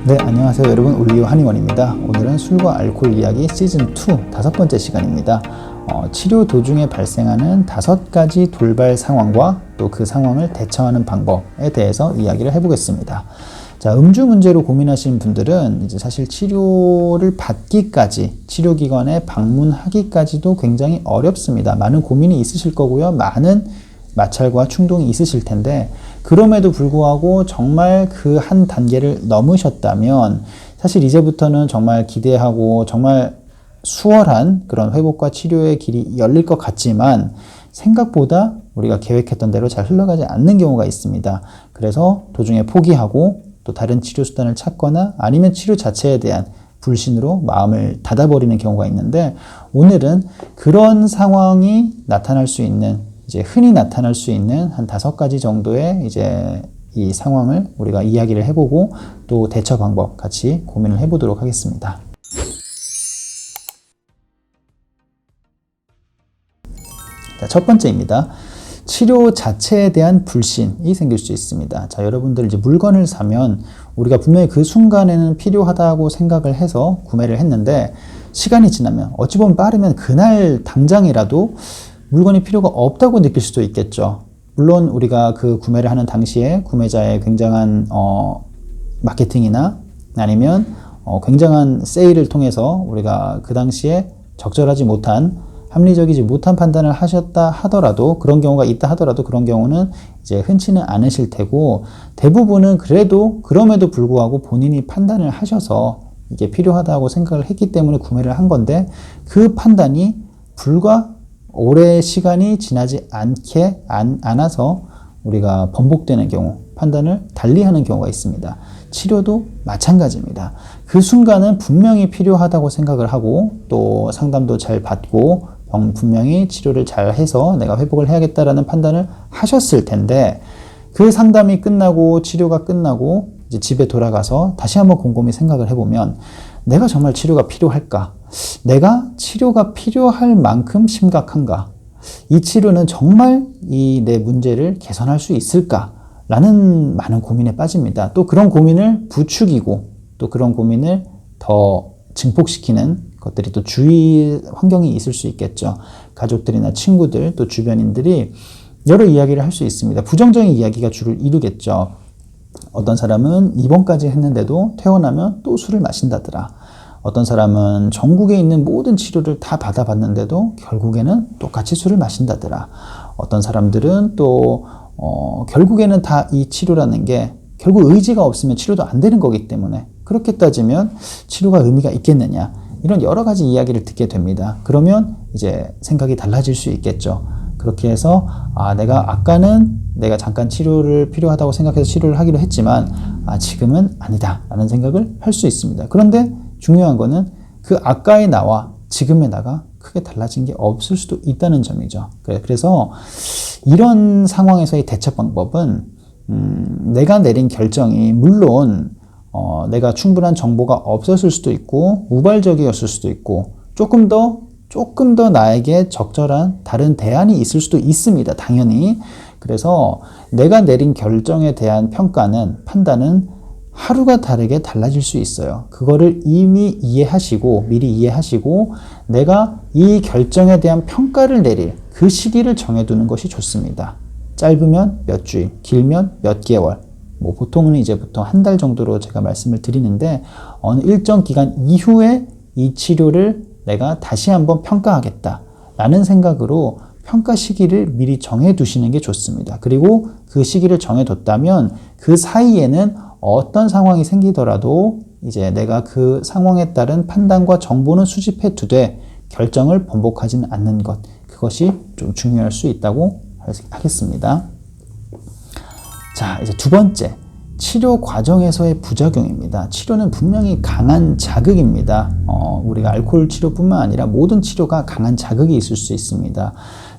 네, 안녕하세요 여러분. 올리오 한의원입니다. 오늘은 술과 알코올 이야기 시즌2 5번째 시간입니다. 치료 도중에 발생하는 5가지 돌발 상황과 또 그 상황을 대처하는 방법에 대해서 이야기를 해보겠습니다. 자, 음주 문제로 고민하시는 분들은 이제 사실 치료를 받기까지, 치료기관에 방문하기까지도 굉장히 어렵습니다. 많은 고민이 있으실 거고요. 많은 마찰과 충동이 있으실 텐데, 그럼에도 불구하고 정말 그 한 단계를 넘으셨다면 사실 이제부터는 정말 기대하고 정말 수월한 그런 회복과 치료의 길이 열릴 것 같지만 생각보다 우리가 계획했던 대로 잘 흘러가지 않는 경우가 있습니다. 그래서 도중에 포기하고 또 다른 치료 수단을 찾거나 아니면 치료 자체에 대한 불신으로 마음을 닫아버리는 경우가 있는데, 오늘은 그런 상황이 나타날 수 있는, 이제 흔히 나타날 수 있는 한 5가지 정도의 이제 이 상황을 우리가 이야기를 해보고 또 대처 방법 같이 고민을 해보도록 하겠습니다. 자, 첫 번째입니다. 치료 자체에 대한 불신이 생길 수 있습니다. 자, 여러분들 이제 물건을 사면 우리가 분명히 그 순간에는 필요하다고 생각을 해서 구매를 했는데, 시간이 지나면 어찌 보면 빠르면 그날 당장이라도 물건이 필요가 없다고 느낄 수도 있겠죠. 물론 우리가 그 구매를 하는 당시에 구매자의 굉장한 마케팅이나 아니면 굉장한 세일을 통해서 우리가 그 당시에 적절하지 못한, 합리적이지 못한 판단을 하셨다 하더라도, 그런 경우가 있다 하더라도 그런 경우는 이제 흔치는 않으실 테고, 대부분은 그래도 그럼에도 불구하고 본인이 판단을 하셔서 이게 필요하다고 생각을 했기 때문에 구매를 한 건데, 그 판단이 불과 오래 시간이 지나지 않아서 우리가 번복되는 경우, 판단을 달리하는 경우가 있습니다. 치료도 마찬가지입니다. 그 순간은 분명히 필요하다고 생각을 하고 또 상담도 잘 받고 분명히 치료를 잘 해서 내가 회복을 해야겠다라는 판단을 하셨을 텐데, 그 상담이 끝나고 치료가 끝나고 이제 집에 돌아가서 다시 한번 곰곰이 생각을 해보면, 내가 정말 치료가 필요할까? 내가 치료가 필요할 만큼 심각한가? 이 치료는 정말 이 내 문제를 개선할 수 있을까? 라는 많은 고민에 빠집니다. 또 그런 고민을 부추기고 또 그런 고민을 더 증폭시키는 것들이 또 주위 환경이 있을 수 있겠죠. 가족들이나 친구들, 또 주변인들이 여러 이야기를 할 수 있습니다. 부정적인 이야기가 주를 이루겠죠. 어떤 사람은 입원까지 했는데도 퇴원하면 또 술을 마신다더라. 어떤 사람은 전국에 있는 모든 치료를 다 받아봤는데도 결국에는 똑같이 술을 마신다더라. 어떤 사람들은 또 결국에는 다 이 치료라는 게 결국 의지가 없으면 치료도 안 되는 거기 때문에, 그렇게 따지면 치료가 의미가 있겠느냐, 이런 여러 가지 이야기를 듣게 됩니다. 그러면 이제 생각이 달라질 수 있겠죠. 그렇게 해서 내가 아까는 내가 잠깐 치료를 필요하다고 생각해서 치료를 하기로 했지만 지금은 아니다 라는 생각을 할 수 있습니다. 그런데 중요한 거는 그 아까의 나와 지금의 나가 크게 달라진 게 없을 수도 있다는 점이죠. 그래서 이런 상황에서의 대처 방법은 내가 내린 결정이 물론 내가 충분한 정보가 없었을 수도 있고 우발적이었을 수도 있고 조금 더 나에게 적절한 다른 대안이 있을 수도 있습니다. 당연히. 그래서 내가 내린 결정에 대한 평가는, 판단은 하루가 다르게 달라질 수 있어요. 그거를 이미 미리 이해하시고 내가 이 결정에 대한 평가를 내릴 그 시기를 정해두는 것이 좋습니다. 짧으면 몇 주일, 길면 몇 개월, 보통은 이제 보통 한 달 정도로 제가 말씀을 드리는데, 어느 일정 기간 이후에 이 치료를 내가 다시 한번 평가하겠다 라는 생각으로 평가 시기를 미리 정해두시는 게 좋습니다. 그리고 그 시기를 정해뒀다면 그 사이에는 어떤 상황이 생기더라도 이제 내가 그 상황에 따른 판단과 정보는 수집해 두되 결정을 번복하지는 않는 것, 그것이 좀 중요할 수 있다고 하겠습니다. 자, 이제 두 번째, 치료 과정에서의 부작용입니다. 치료는 분명히 강한 자극입니다. 우리가 알코올 치료뿐만 아니라 모든 치료가 강한 자극이 있을 수 있습니다.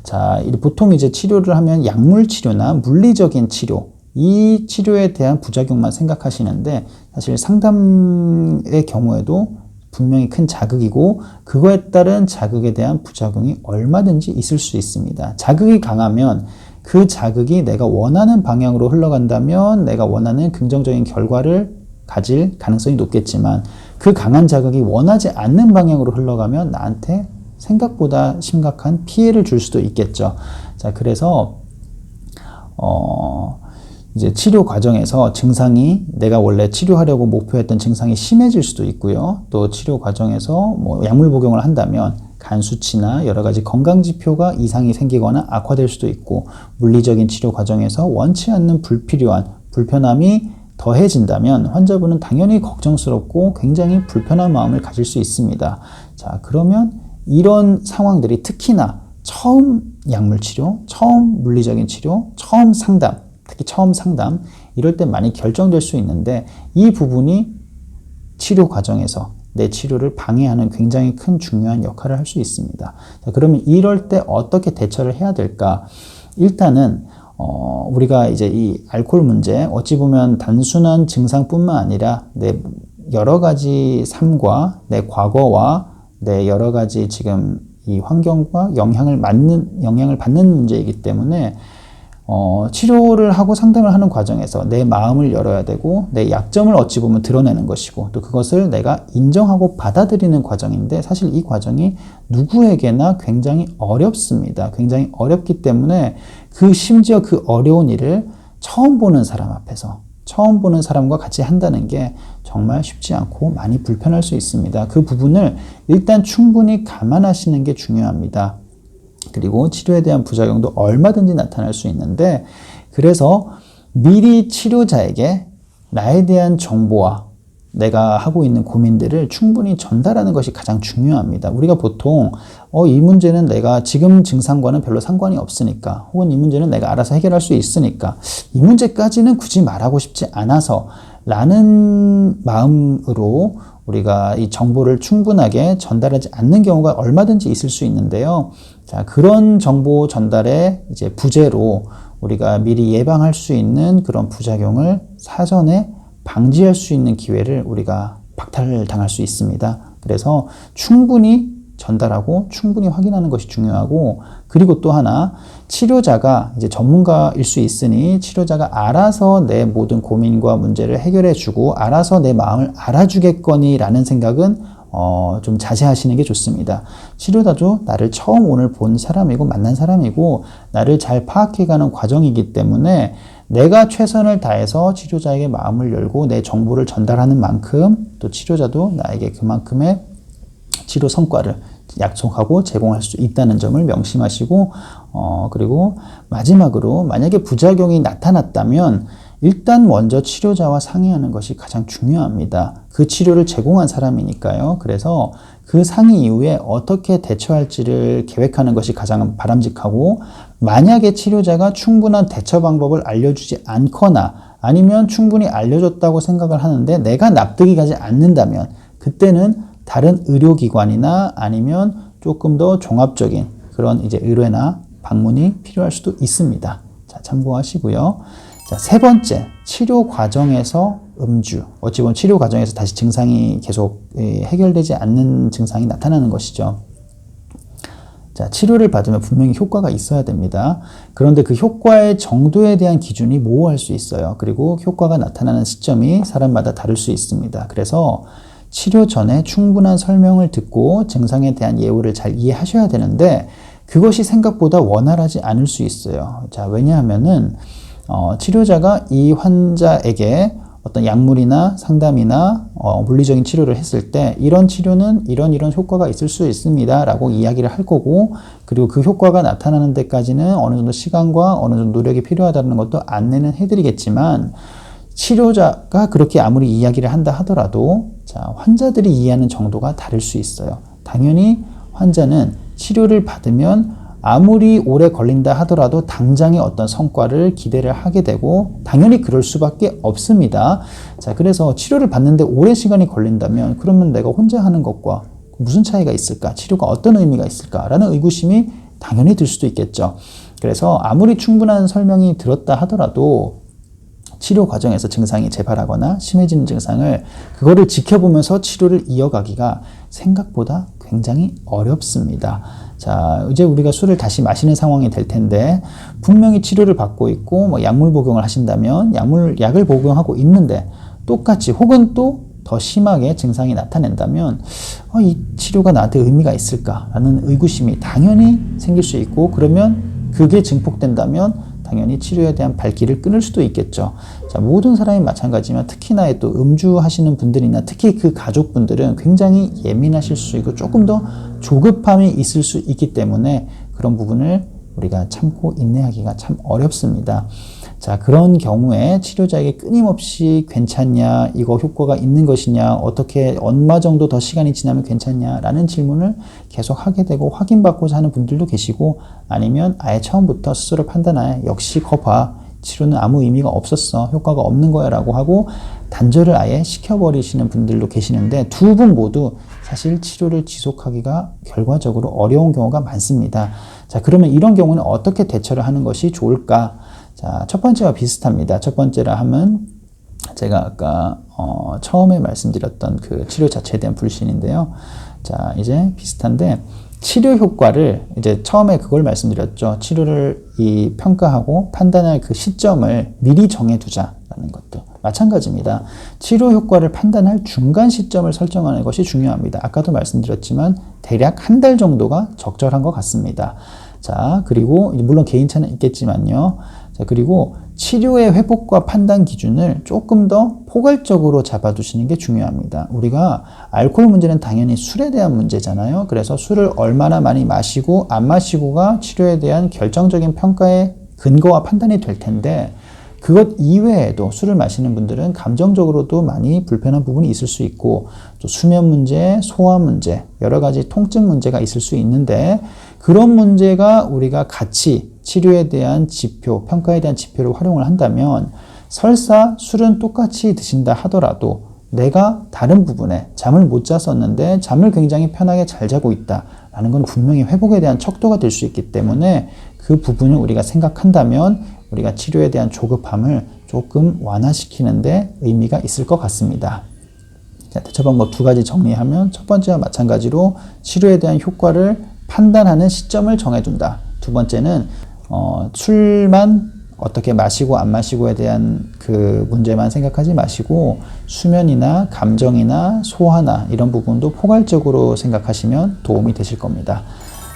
자, 보통 이제 치료를 하면 약물 치료나 물리적인 치료, 이 치료에 대한 부작용만 생각하시는데, 사실 상담의 경우에도 분명히 큰 자극이고 그거에 따른 자극에 대한 부작용이 얼마든지 있을 수 있습니다. 자극이 강하면 그 자극이 내가 원하는 방향으로 흘러간다면 내가 원하는 긍정적인 결과를 가질 가능성이 높겠지만 그 강한 자극이 원하지 않는 방향으로 흘러가면 나한테 생각보다 심각한 피해를 줄 수도 있겠죠. 자, 그래서 이제 치료 과정에서 증상이 내가 원래 치료하려고 목표했던 증상이 심해질 수도 있고요. 또 치료 과정에서 뭐 약물 복용을 한다면 간 수치나 여러 가지 건강 지표가 이상이 생기거나 악화될 수도 있고, 물리적인 치료 과정에서 원치 않는 불필요한 불편함이 더해진다면 환자분은 당연히 걱정스럽고 굉장히 불편한 마음을 가질 수 있습니다. 자, 그러면 이런 상황들이 특히나 처음 약물 치료, 처음 물리적인 치료, 처음 상담, 특히 처음 상담, 이럴 때 많이 결정될 수 있는데 이 부분이 치료 과정에서 내 치료를 방해하는 굉장히 큰 중요한 역할을 할 수 있습니다. 자, 그러면 이럴 때 어떻게 대처를 해야 될까? 일단은 우리가 이제 이 알코올 문제, 어찌 보면 단순한 증상뿐만 아니라 내 여러 가지 삶과 내 과거와 내 여러 가지 지금 이 환경과 영향을 받는 문제이기 때문에 치료를 하고 상담을 하는 과정에서 내 마음을 열어야 되고 내 약점을 어찌 보면 드러내는 것이고 또 그것을 내가 인정하고 받아들이는 과정인데, 사실 이 과정이 누구에게나 굉장히 어렵습니다. 굉장히 어렵기 때문에 심지어 그 어려운 일을 처음 보는 사람 앞에서, 처음 보는 사람과 같이 한다는 게 정말 쉽지 않고 많이 불편할 수 있습니다. 그 부분을 일단 충분히 감안하시는 게 중요합니다. 그리고 치료에 대한 부작용도 얼마든지 나타날 수 있는데, 그래서 미리 치료자에게 나에 대한 정보와 내가 하고 있는 고민들을 충분히 전달하는 것이 가장 중요합니다. 우리가 보통 이 문제는 내가 지금 증상과는 별로 상관이 없으니까, 혹은 이 문제는 내가 알아서 해결할 수 있으니까 이 문제까지는 굳이 말하고 싶지 않아서 라는 마음으로 우리가 이 정보를 충분하게 전달하지 않는 경우가 얼마든지 있을 수 있는데요. 자, 그런 정보 전달의 이제 부재로 우리가 미리 예방할 수 있는 그런 부작용을 사전에 방지할 수 있는 기회를 우리가 박탈당할 수 있습니다. 그래서 충분히 전달하고 충분히 확인하는 것이 중요하고, 그리고 또 하나, 치료자가 이제 전문가일 수 있으니 치료자가 알아서 내 모든 고민과 문제를 해결해 주고 알아서 내 마음을 알아주겠거니라는 생각은 좀 자제하시는 게 좋습니다. 치료자도 나를 처음 오늘 본 사람이고 만난 사람이고 나를 잘 파악해가는 과정이기 때문에 내가 최선을 다해서 치료자에게 마음을 열고 내 정보를 전달하는 만큼 또 치료자도 나에게 그만큼의 치료 성과를 약속하고 제공할 수 있다는 점을 명심하시고, 그리고 마지막으로 만약에 부작용이 나타났다면 일단 먼저 치료자와 상의하는 것이 가장 중요합니다. 그 치료를 제공한 사람이니까요. 그래서 그 상의 이후에 어떻게 대처할지를 계획하는 것이 가장 바람직하고, 만약에 치료자가 충분한 대처 방법을 알려주지 않거나 아니면 충분히 알려줬다고 생각을 하는데 내가 납득이 가지 않는다면 그때는 다른 의료기관이나 아니면 조금 더 종합적인 그런 이제 의뢰나 방문이 필요할 수도 있습니다. 자, 참고하시고요. 자, 세 번째, 치료 과정에서 음주. 어찌 보면 치료 과정에서 다시 증상이 계속 해결되지 않는 증상이 나타나는 것이죠. 자, 치료를 받으면 분명히 효과가 있어야 됩니다. 그런데 그 효과의 정도에 대한 기준이 모호할 수 있어요. 그리고 효과가 나타나는 시점이 사람마다 다를 수 있습니다. 그래서 치료 전에 충분한 설명을 듣고 증상에 대한 예우를 잘 이해하셔야 되는데 그것이 생각보다 원활하지 않을 수 있어요. 자, 왜냐하면은 치료자가 이 환자에게 어떤 약물이나 상담이나 물리적인 치료를 했을 때 이런 치료는 이런 효과가 있을 수 있습니다 라고 이야기를 할 거고, 그리고 그 효과가 나타나는 데까지는 어느 정도 시간과 어느 정도 노력이 필요하다는 것도 안내는 해드리겠지만, 치료자가 그렇게 아무리 이야기를 한다 하더라도 자, 환자들이 이해하는 정도가 다를 수 있어요. 당연히 환자는 치료를 받으면 아무리 오래 걸린다 하더라도 당장의 어떤 성과를 기대를 하게 되고 당연히 그럴 수밖에 없습니다. 자, 그래서 치료를 받는데 오랜 시간이 걸린다면 그러면 내가 혼자 하는 것과 무슨 차이가 있을까? 치료가 어떤 의미가 있을까라는 의구심이 당연히 들 수도 있겠죠. 그래서 아무리 충분한 설명이 들었다 하더라도 치료 과정에서 증상이 재발하거나 심해지는 증상을 그거를 지켜보면서 치료를 이어가기가 생각보다 굉장히 어렵습니다. 자, 이제 우리가 술을 다시 마시는 상황이 될 텐데 분명히 치료를 받고 있고 약물 복용을 하신다면 약을 복용하고 있는데 똑같이 혹은 또 더 심하게 증상이 나타낸다면 이 치료가 나한테 의미가 있을까라는 의구심이 당연히 생길 수 있고, 그러면 그게 증폭된다면 당연히 치료에 대한 발길을 끊을 수도 있겠죠. 자, 모든 사람이 마찬가지지만 특히나 또 음주하시는 분들이나 특히 그 가족분들은 굉장히 예민하실 수 있고 조금 더 조급함이 있을 수 있기 때문에 그런 부분을 우리가 참고 인내하기가 참 어렵습니다. 자, 그런 경우에 치료자에게 끊임없이 괜찮냐, 이거 효과가 있는 것이냐, 어떻게 얼마 정도 더 시간이 지나면 괜찮냐라는 질문을 계속 하게 되고 확인받고자 하는 분들도 계시고, 아니면 아예 처음부터 스스로 판단하에 역시 거봐, 치료는 아무 의미가 없었어, 효과가 없는 거야 라고 하고 단절을 아예 시켜버리시는 분들도 계시는데, 두 분 모두 사실 치료를 지속하기가 결과적으로 어려운 경우가 많습니다. 자, 그러면 이런 경우는 어떻게 대처를 하는 것이 좋을까? 자, 첫 번째와 비슷합니다. 첫 번째라 하면 제가 아까 처음에 말씀드렸던 그 치료 자체에 대한 불신인데요. 자, 이제 비슷한데, 치료 효과를 이제 처음에 그걸 말씀드렸죠. 치료를 평가하고 판단할 그 시점을 미리 정해두자라는 것도 마찬가지입니다. 치료 효과를 판단할 중간 시점을 설정하는 것이 중요합니다. 아까도 말씀드렸지만 대략 한 달 정도가 적절한 것 같습니다. 자, 그리고 물론 개인차는 있겠지만요. 자, 그리고 치료의 회복과 판단 기준을 조금 더 포괄적으로 잡아두시는 게 중요합니다. 우리가 알코올 문제는 당연히 술에 대한 문제잖아요. 그래서 술을 얼마나 많이 마시고 안 마시고가 치료에 대한 결정적인 평가의 근거와 판단이 될 텐데, 그것 이외에도 술을 마시는 분들은 감정적으로도 많이 불편한 부분이 있을 수 있고, 또 수면 문제, 소화 문제, 여러 가지 통증 문제가 있을 수 있는데, 그런 문제가 우리가 같이 치료에 대한 지표, 평가에 대한 지표를 활용을 한다면, 설사 술은 똑같이 드신다 하더라도 내가 다른 부분에 잠을 못 잤었는데 잠을 굉장히 편하게 잘 자고 있다라는 건 분명히 회복에 대한 척도가 될 수 있기 때문에, 그 부분을 우리가 생각한다면 우리가 치료에 대한 조급함을 조금 완화시키는데 의미가 있을 것 같습니다. 자, 대처 방법 두 가지 정리하면, 첫 번째와 마찬가지로 치료에 대한 효과를 판단하는 시점을 정해둔다. 두 번째는 술만 어떻게 마시고 안 마시고에 대한 그 문제만 생각하지 마시고, 수면이나 감정이나 소화나 이런 부분도 포괄적으로 생각하시면 도움이 되실 겁니다.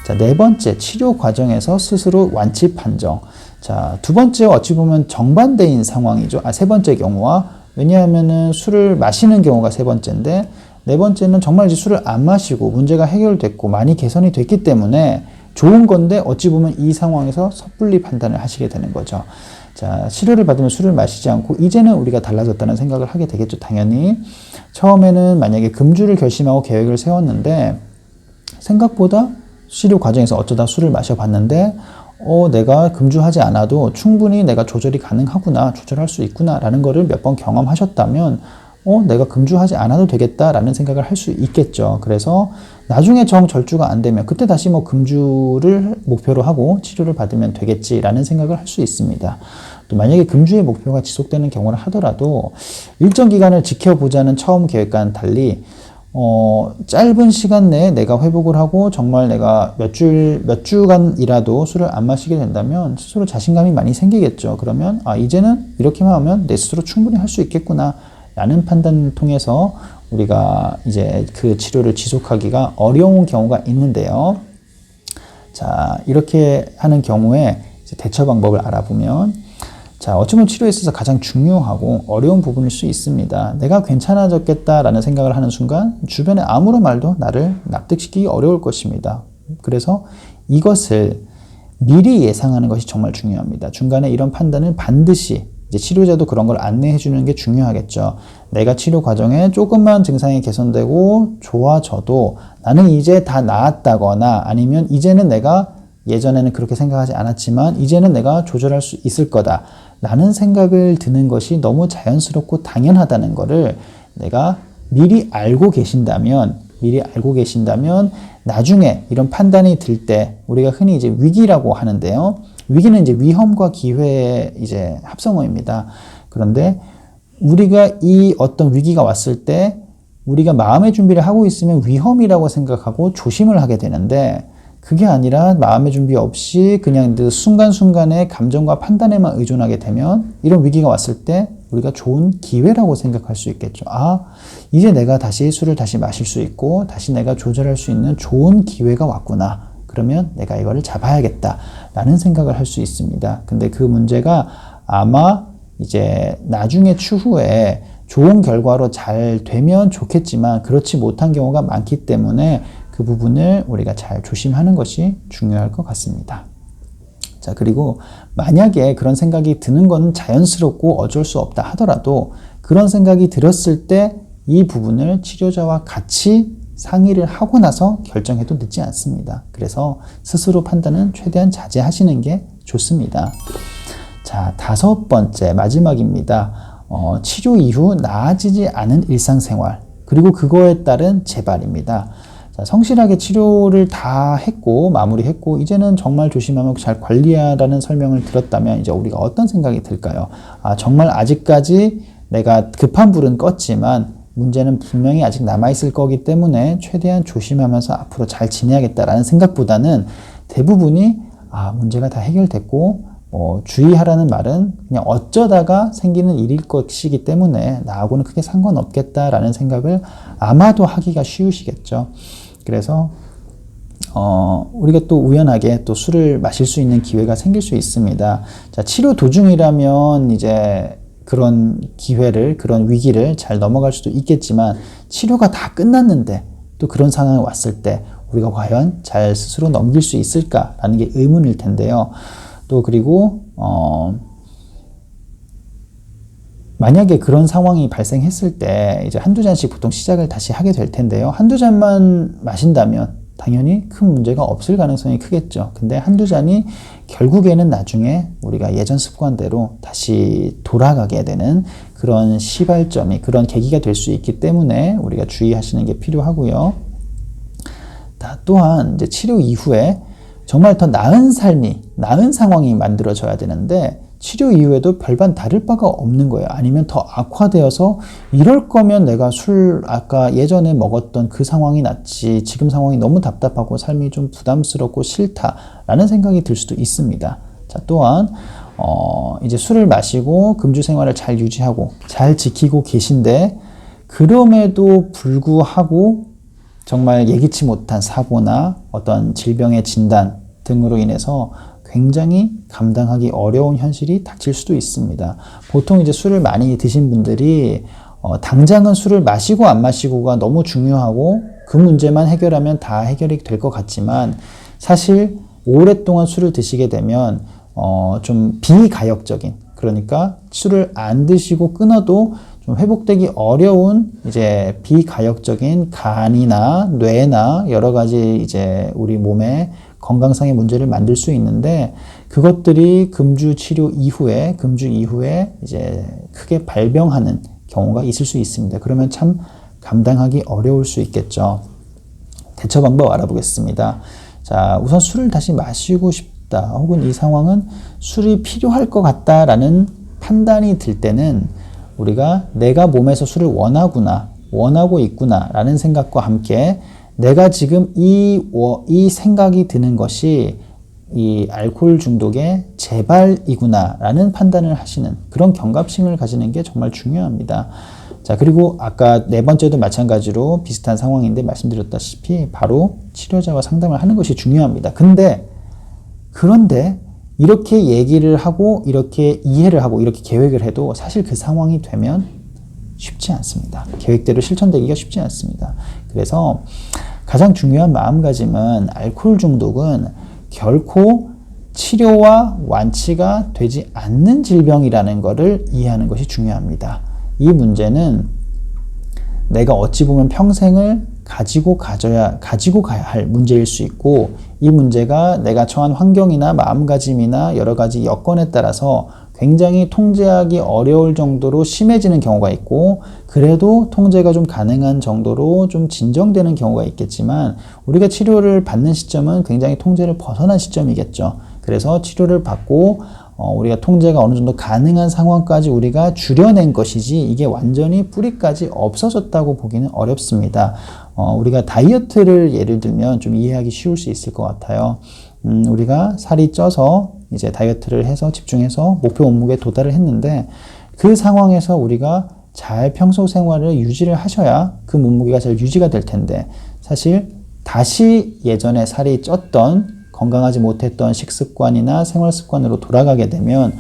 자, 네 번째, 치료 과정에서 스스로 완치 판정. 자, 두 번째 어찌 보면 정반대인 상황이죠. 세 번째 경우와, 왜냐하면은 술을 마시는 경우가 세 번째인데, 네 번째는 정말 이제 술을 안 마시고 문제가 해결됐고 많이 개선이 됐기 때문에 좋은 건데, 어찌 보면 이 상황에서 섣불리 판단을 하시게 되는 거죠. 자, 치료를 받으면 술을 마시지 않고 이제는 우리가 달라졌다는 생각을 하게 되겠죠. 당연히 처음에는 만약에 금주를 결심하고 계획을 세웠는데, 생각보다 치료 과정에서 어쩌다 술을 마셔봤는데 내가 금주하지 않아도 충분히 내가 조절이 가능하구나, 조절할 수 있구나 라는 거를 몇 번 경험하셨다면 내가 금주하지 않아도 되겠다라는 생각을 할 수 있겠죠. 그래서 나중에 정절주가 안 되면 그때 다시 금주를 목표로 하고 치료를 받으면 되겠지라는 생각을 할 수 있습니다. 또 만약에 금주의 목표가 지속되는 경우를 하더라도 일정 기간을 지켜보자는 처음 계획과는 달리 짧은 시간 내에 내가 회복을 하고 정말 내가 몇 주간이라도 술을 안 마시게 된다면 스스로 자신감이 많이 생기겠죠. 그러면 이제는 이렇게만 하면 내 스스로 충분히 할 수 있겠구나 라는 판단을 통해서 우리가 이제 그 치료를 지속하기가 어려운 경우가 있는데요. 자, 이렇게 하는 경우에 이제 대처 방법을 알아보면, 자, 어쩌면 치료에 있어서 가장 중요하고 어려운 부분일 수 있습니다. 내가 괜찮아졌겠다라는 생각을 하는 순간 주변에 아무런 말도 나를 납득시키기 어려울 것입니다. 그래서 이것을 미리 예상하는 것이 정말 중요합니다. 중간에 이런 판단을 반드시, 이제 치료자도 그런 걸 안내해 주는 게 중요하겠죠. 내가 치료 과정에 조금만 증상이 개선되고 좋아져도 나는 이제 다 나았다거나, 아니면 이제는 내가 예전에는 그렇게 생각하지 않았지만 이제는 내가 조절할 수 있을 거다 라는 생각을 드는 것이 너무 자연스럽고 당연하다는 것을 내가 미리 알고 계신다면 나중에 이런 판단이 들 때, 우리가 흔히 이제 위기라고 하는데요. 위기는 이제 위험과 기회의 이제 합성어입니다. 그런데 우리가 이 어떤 위기가 왔을 때 우리가 마음의 준비를 하고 있으면 위험이라고 생각하고 조심을 하게 되는데, 그게 아니라 마음의 준비 없이 그냥 그 순간순간의 감정과 판단에만 의존하게 되면 이런 위기가 왔을 때 우리가 좋은 기회라고 생각할 수 있겠죠. 아, 이제 내가 다시 술을 다시 마실 수 있고 다시 내가 조절할 수 있는 좋은 기회가 왔구나. 그러면 내가 이거를 잡아야겠다 라는 생각을 할 수 있습니다. 근데 그 문제가 아마 이제 나중에 추후에 좋은 결과로 잘 되면 좋겠지만 그렇지 못한 경우가 많기 때문에 그 부분을 우리가 잘 조심하는 것이 중요할 것 같습니다. 자, 그리고 만약에 그런 생각이 드는 건 자연스럽고 어쩔 수 없다 하더라도 그런 생각이 들었을 때 이 부분을 치료자와 같이 상의를 하고 나서 결정해도 늦지 않습니다. 그래서 스스로 판단은 최대한 자제하시는 게 좋습니다. 자, 5번째 마지막입니다. 치료 이후 나아지지 않은 일상생활 그리고 그거에 따른 재발입니다. 자, 성실하게 치료를 다 했고 마무리했고 이제는 정말 조심하면 잘 관리하라는 설명을 들었다면 이제 우리가 어떤 생각이 들까요? 아, 정말 아직까지 내가 급한 불은 껐지만 문제는 분명히 아직 남아있을 거기 때문에 최대한 조심하면서 앞으로 잘 지내야겠다라는 생각보다는 대부분이 문제가 다 해결됐고 주의하라는 말은 그냥 어쩌다가 생기는 일일 것이기 때문에 나하고는 크게 상관없겠다라는 생각을 아마도 하기가 쉬우시겠죠. 그래서 우리가 또 우연하게 또 술을 마실 수 있는 기회가 생길 수 있습니다. 자, 치료 도중이라면 이제 그런 기회를, 그런 위기를 잘 넘어갈 수도 있겠지만 치료가 다 끝났는데 또 그런 상황이 왔을 때 우리가 과연 잘 스스로 넘길 수 있을까라는 게 의문일 텐데요. 또 그리고 만약에 그런 상황이 발생했을 때 이제 한두 잔씩 보통 시작을 다시 하게 될 텐데요. 한두 잔만 마신다면 당연히 큰 문제가 없을 가능성이 크겠죠. 근데 한두 잔이 결국에는 나중에 우리가 예전 습관대로 다시 돌아가게 되는 그런 시발점이, 그런 계기가 될 수 있기 때문에 우리가 주의하시는 게 필요하고요. 또한 이제 치료 이후에 정말 더 나은 삶이, 나은 상황이 만들어져야 되는데 치료 이후에도 별반 다를 바가 없는 거예요. 아니면 더 악화되어서 이럴 거면 내가 아까 예전에 먹었던 그 상황이 낫지 지금 상황이 너무 답답하고 삶이 좀 부담스럽고 싫다라는 생각이 들 수도 있습니다. 자, 또한 이제 술을 마시고 금주 생활을 잘 유지하고 잘 지키고 계신데 그럼에도 불구하고 정말 예기치 못한 사고나 어떤 질병의 진단 등으로 인해서 굉장히 감당하기 어려운 현실이 닥칠 수도 있습니다. 보통 이제 술을 많이 드신 분들이 당장은 술을 마시고 안 마시고가 너무 중요하고 그 문제만 해결하면 다 해결이 될 것 같지만 사실 오랫동안 술을 드시게 되면 좀 비가역적인, 그러니까 술을 안 드시고 끊어도 좀 회복되기 어려운 이제 비가역적인 간이나 뇌나 여러 가지 이제 우리 몸에 건강상의 문제를 만들 수 있는데 그것들이 금주 이후에 이제 크게 발병하는 경우가 있을 수 있습니다. 그러면 참 감당하기 어려울 수 있겠죠. 대처 방법 알아보겠습니다. 자, 우선 술을 다시 마시고 싶다, 혹은 이 상황은 술이 필요할 것 같다라는 판단이 들 때는 우리가 내가 몸에서 술을 원하고 있구나 라는 생각과 함께 내가 지금 이 생각이 드는 것이 이 알코올 중독의 재발이구나 라는 판단을 하시는 그런 경각심을 가지는 게 정말 중요합니다. 자, 그리고 아까 4번째도 마찬가지로 비슷한 상황인데 말씀드렸다시피 바로 치료자와 상담을 하는 것이 중요합니다. 그런데 이렇게 얘기를 하고 이렇게 이해를 하고 이렇게 계획을 해도 사실 그 상황이 되면 쉽지 않습니다. 계획대로 실천되기가 쉽지 않습니다. 그래서 가장 중요한 마음가짐은 알코올 중독은 결코 치료와 완치가 되지 않는 질병이라는 것을 이해하는 것이 중요합니다. 이 문제는 내가 어찌 보면 평생을 가지고 가야 할 문제일 수 있고 이 문제가 내가 처한 환경이나 마음가짐이나 여러 가지 여건에 따라서 굉장히 통제하기 어려울 정도로 심해지는 경우가 있고 그래도 통제가 좀 가능한 정도로 좀 진정되는 경우가 있겠지만 우리가 치료를 받는 시점은 굉장히 통제를 벗어난 시점이겠죠. 그래서 치료를 받고 우리가 통제가 어느 정도 가능한 상황까지 우리가 줄여낸 것이지 이게 완전히 뿌리까지 없어졌다고 보기는 어렵습니다. 우리가 다이어트를 예를 들면 좀 이해하기 쉬울 수 있을 것 같아요. 우리가 살이 쪄서 이제 다이어트를 해서 집중해서 목표 몸무게에 도달을 했는데 그 상황에서 우리가 잘 평소 생활을 유지를 하셔야 그 몸무게가 잘 유지가 될 텐데, 사실 다시 예전에 살이 쪘던 건강하지 못했던 식습관이나 생활 습관으로 돌아가게 되면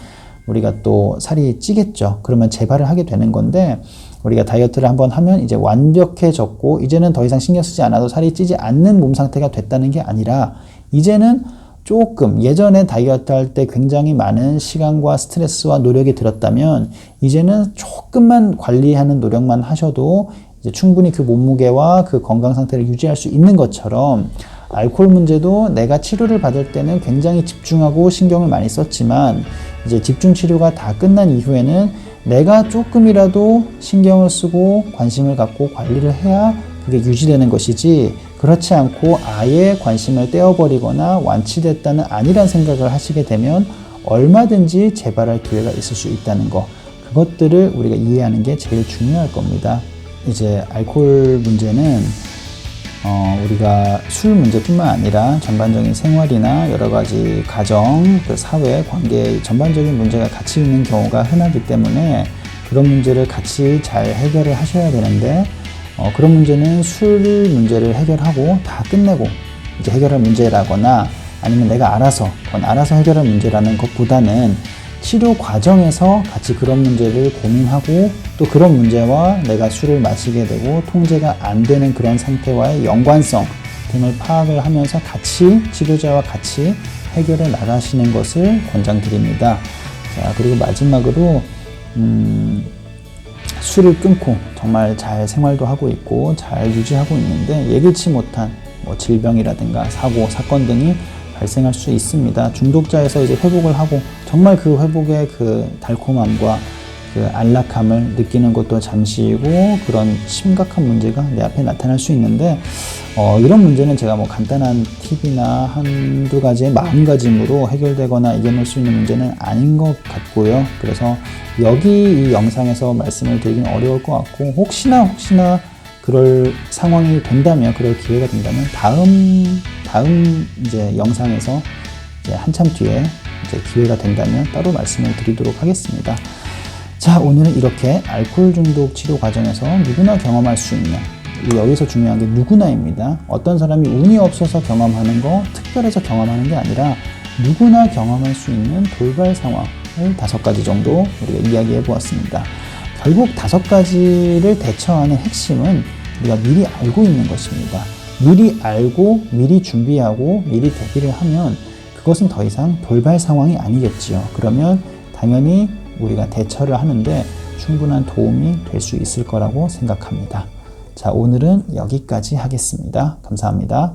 우리가 또 살이 찌겠죠. 그러면 재발을 하게 되는 건데, 우리가 다이어트를 한번 하면 이제 완벽해졌고 이제는 더 이상 신경 쓰지 않아도 살이 찌지 않는 몸 상태가 됐다는 게 아니라, 이제는 조금 예전에 다이어트 할 때 굉장히 많은 시간과 스트레스와 노력이 들었다면 이제는 조금만 관리하는 노력만 하셔도 이제 충분히 그 몸무게와 그 건강 상태를 유지할 수 있는 것처럼, 알코올 문제도 내가 치료를 받을 때는 굉장히 집중하고 신경을 많이 썼지만 이제 집중 치료가 다 끝난 이후에는 내가 조금이라도 신경을 쓰고 관심을 갖고 관리를 해야 그게 유지되는 것이지, 그렇지 않고 아예 관심을 떼어버리거나 완치됐다는 아니란 생각을 하시게 되면 얼마든지 재발할 기회가 있을 수 있다는 거, 그것들을 우리가 이해하는 게 제일 중요할 겁니다. 이제 알코올 문제는 우리가 술 문제뿐만 아니라 전반적인 생활이나 여러 가지 가정, 그 사회, 관계 전반적인 문제가 같이 있는 경우가 흔하기 때문에 그런 문제를 같이 잘 해결을 하셔야 되는데, 그런 문제는 술 문제를 해결하고 다 끝내고 이제 해결할 문제라거나 아니면 내가 그건 알아서 해결할 문제라는 것보다는 치료 과정에서 같이 그런 문제를 고민하고 또 그런 문제와 내가 술을 마시게 되고 통제가 안 되는 그런 상태와의 연관성 등을 파악을 하면서 같이 치료자와 같이 해결해 나가시는 것을 권장드립니다. 자, 그리고 마지막으로 술을 끊고 정말 잘 생활도 하고 있고 잘 유지하고 있는데 예기치 못한 질병이라든가 사고, 사건 등이 발생할 수 있습니다. 중독자에서 이제 회복을 하고 정말 그 회복의 그 달콤함과 그 안락함을 느끼는 것도 잠시이고, 그런 심각한 문제가 내 앞에 나타날 수 있는데 이런 문제는 제가 간단한 팁이나 한두 가지의 마음가짐으로 해결되거나 이겨낼 수 있는 문제는 아닌 것 같고요. 그래서 여기 이 영상에서 말씀을 드리긴 어려울 것 같고, 혹시나 그럴 상황이 된다면, 그럴 기회가 된다면 다음 이제 영상에서 이제 한참 뒤에 이제 기회가 된다면 따로 말씀을 드리도록 하겠습니다. 자, 오늘은 이렇게 알코올 중독 치료 과정에서 누구나 경험할 수 있는, 여기서 중요한 게 누구나입니다. 어떤 사람이 운이 없어서 경험하는 거, 특별해서 경험하는 게 아니라 누구나 경험할 수 있는 돌발 상황을 5가지 정도 우리가 이야기해 보았습니다. 결국 5가지를 대처하는 핵심은 우리가 미리 알고 있는 것입니다. 미리 알고 미리 준비하고 미리 대비를 하면 그것은 더 이상 돌발 상황이 아니겠지요. 그러면 당연히 우리가 대처를 하는데 충분한 도움이 될 수 있을 거라고 생각합니다. 자, 오늘은 여기까지 하겠습니다. 감사합니다.